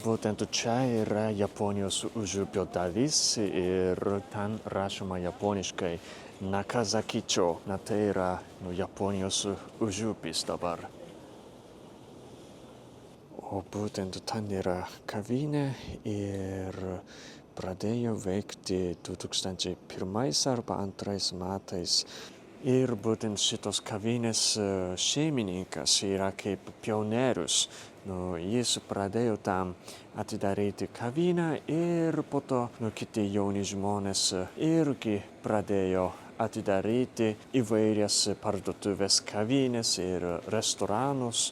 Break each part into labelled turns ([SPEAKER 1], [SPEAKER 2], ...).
[SPEAKER 1] būtent čia yra Japonijos užupio dalis ir ten rašoma japoniškai Nakazakicho. Tai yra Japonijos užupis dabar. O būtent ten yra kavinė ir pradėjo veikti 2001 arba 2002 metais. Ir būtent šitos kavinės šeimininkas yra kaip pionierius. Jis pradėjo tam atidaryti kavinę ir po to kiti jauni žmonės irgi pradėjo atidaryti įvairias parduotuvės, kavinės ir restoranus.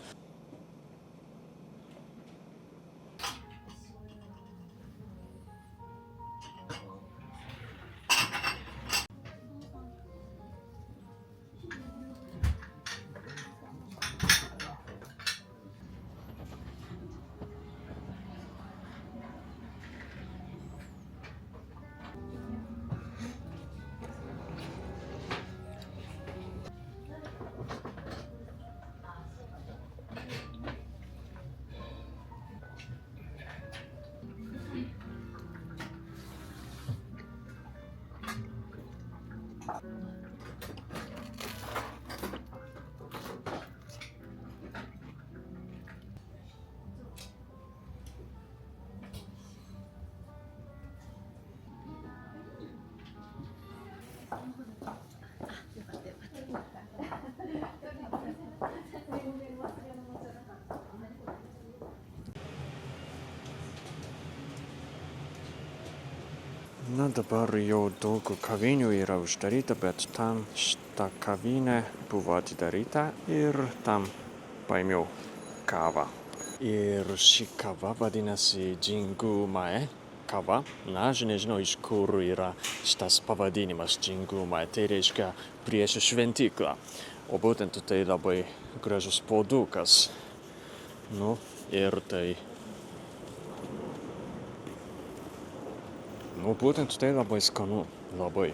[SPEAKER 1] Dabar jau daug kavinių yra uždaryta, bet tam šita kavinė buvo atidaryta ir tam paėmiau kavą. Ir ši kava vadinasi Jingu Mae kava. Aš nežinau, iš kur yra šitas pavadinimas Jingu Mae. Tai reiškia prieš šventyklą. O būtent tai labai gražus puodukas. Ir tai būtent tai labai skanu, labai.